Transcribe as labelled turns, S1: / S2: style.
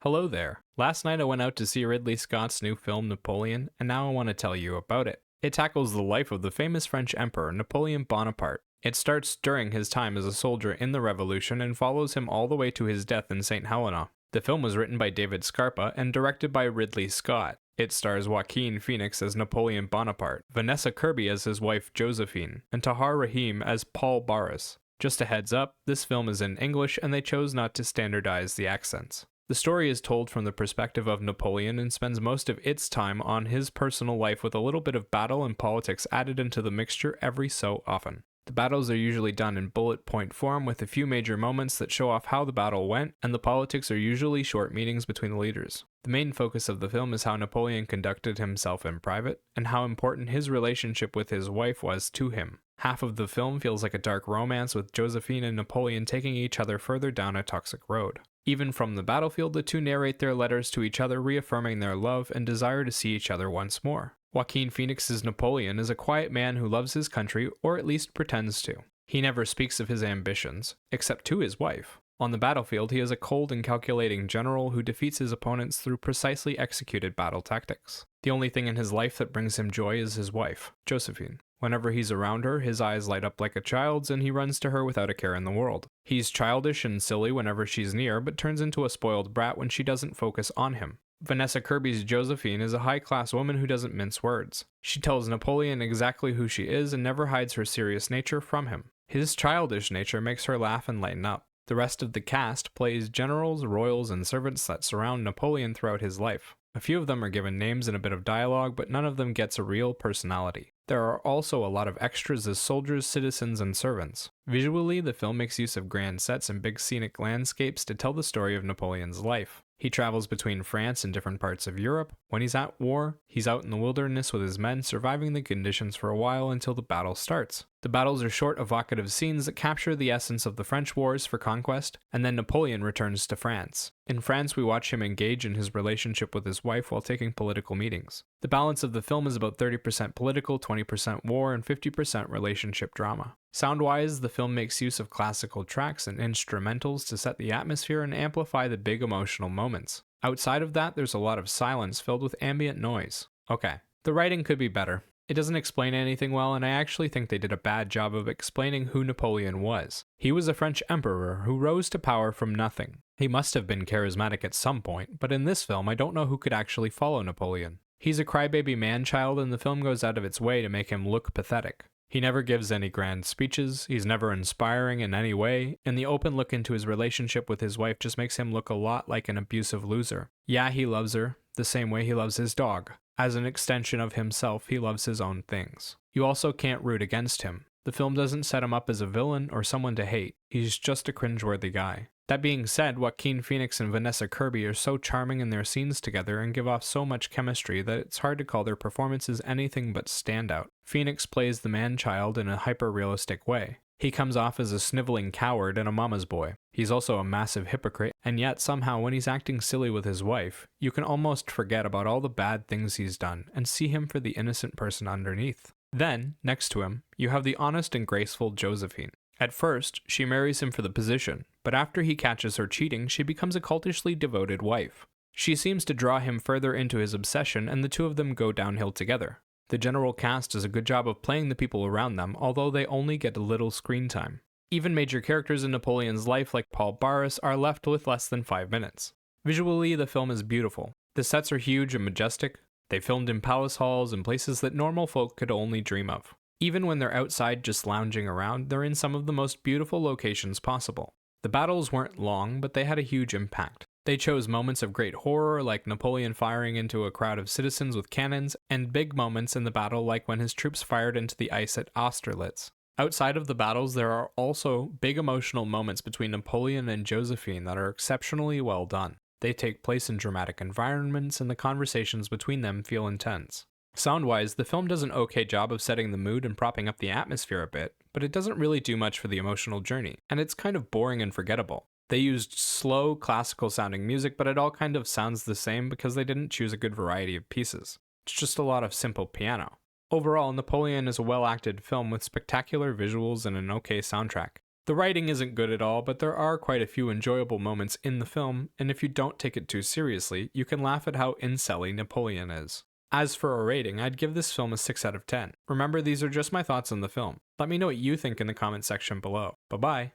S1: Hello there. Last night I went out to see Ridley Scott's new film Napoleon, and now I want to tell you about it. It tackles the life of the famous French emperor Napoleon Bonaparte. It starts during his time as a soldier in the Revolution and follows him all the way to his death in St. Helena. The film was written by David Scarpa and directed by Ridley Scott. It stars Joaquin Phoenix as Napoleon Bonaparte, Vanessa Kirby as his wife Josephine, and Tahar Rahim as Paul Barras. Just a heads up, this film is in English and they chose not to standardize the accents. The story is told from the perspective of Napoleon and spends most of its time on his personal life with a little bit of battle and politics added into the mixture every so often. The battles are usually done in bullet point form with a few major moments that show off how the battle went, and the politics are usually short meetings between the leaders. The main focus of the film is how Napoleon conducted himself in private, and how important his relationship with his wife was to him. Half of the film feels like a dark romance with Josephine and Napoleon taking each other further down a toxic road. Even from the battlefield, the two narrate their letters to each other, reaffirming their love and desire to see each other once more. Joaquin Phoenix's Napoleon is a quiet man who loves his country, or at least pretends to. He never speaks of his ambitions, except to his wife. On the battlefield, he is a cold and calculating general who defeats his opponents through precisely executed battle tactics. The only thing in his life that brings him joy is his wife, Josephine. Whenever he's around her, his eyes light up like a child's and he runs to her without a care in the world. He's childish and silly whenever she's near, but turns into a spoiled brat when she doesn't focus on him. Vanessa Kirby's Josephine is a high-class woman who doesn't mince words. She tells Napoleon exactly who she is and never hides her serious nature from him. His childish nature makes her laugh and lighten up. The rest of the cast plays generals, royals, and servants that surround Napoleon throughout his life. A few of them are given names and a bit of dialogue, but none of them gets a real personality. There are also a lot of extras as soldiers, citizens, and servants. Visually, the film makes use of grand sets and big scenic landscapes to tell the story of Napoleon's life. He travels between France and different parts of Europe. When he's at war, he's out in the wilderness with his men, surviving the conditions for a while until the battle starts. The battles are short, evocative scenes that capture the essence of the French wars for conquest, and then Napoleon returns to France. In France, we watch him engage in his relationship with his wife while taking political meetings. The balance of the film is about 30% political, 20% war, and 50% relationship drama. Sound-wise, the film makes use of classical tracks and instrumentals to set the atmosphere and amplify the big emotional moments. Outside of that, there's a lot of silence filled with ambient noise. Okay, the writing could be better. It doesn't explain anything well, and I actually think they did a bad job of explaining who Napoleon was. He was a French emperor who rose to power from nothing. He must have been charismatic at some point, but in this film I don't know who could actually follow Napoleon. He's a crybaby man-child, and the film goes out of its way to make him look pathetic. He never gives any grand speeches, he's never inspiring in any way, and the open look into his relationship with his wife just makes him look a lot like an abusive loser. Yeah, he loves her, the same way he loves his dog. As an extension of himself, he loves his own things. You also can't root against him. The film doesn't set him up as a villain or someone to hate. He's just a cringeworthy guy. That being said, Joaquin Phoenix and Vanessa Kirby are so charming in their scenes together and give off so much chemistry that it's hard to call their performances anything but standout. Phoenix plays the man-child in a hyper-realistic way. He comes off as a sniveling coward and a mama's boy. He's also a massive hypocrite, and yet somehow when he's acting silly with his wife, you can almost forget about all the bad things he's done and see him for the innocent person underneath. Then, next to him, you have the honest and graceful Josephine. At first, she marries him for the position, but after he catches her cheating, she becomes a cultishly devoted wife. She seems to draw him further into his obsession, and the two of them go downhill together. The general cast does a good job of playing the people around them, although they only get a little screen time. Even major characters in Napoleon's life like Paul Barras are left with less than 5 minutes. Visually, the film is beautiful. The sets are huge and majestic. They filmed in palace halls and places that normal folk could only dream of. Even when they're outside just lounging around, they're in some of the most beautiful locations possible. The battles weren't long, but they had a huge impact. They chose moments of great horror like Napoleon firing into a crowd of citizens with cannons, and big moments in the battle like when his troops fired into the ice at Austerlitz. Outside of the battles, there are also big emotional moments between Napoleon and Josephine that are exceptionally well done. They take place in dramatic environments, and the conversations between them feel intense. Sound-wise, the film does an okay job of setting the mood and propping up the atmosphere a bit, but it doesn't really do much for the emotional journey, and it's kind of boring and forgettable. They used slow, classical-sounding music, but it all kind of sounds the same because they didn't choose a good variety of pieces. It's just a lot of simple piano. Overall, Napoleon is a well-acted film with spectacular visuals and an okay soundtrack. The writing isn't good at all, but there are quite a few enjoyable moments in the film, and if you don't take it too seriously, you can laugh at how incelly Napoleon is. As for a rating, I'd give this film a 6 out of 10. Remember, these are just my thoughts on the film. Let me know what you think in the comment section below. Bye bye.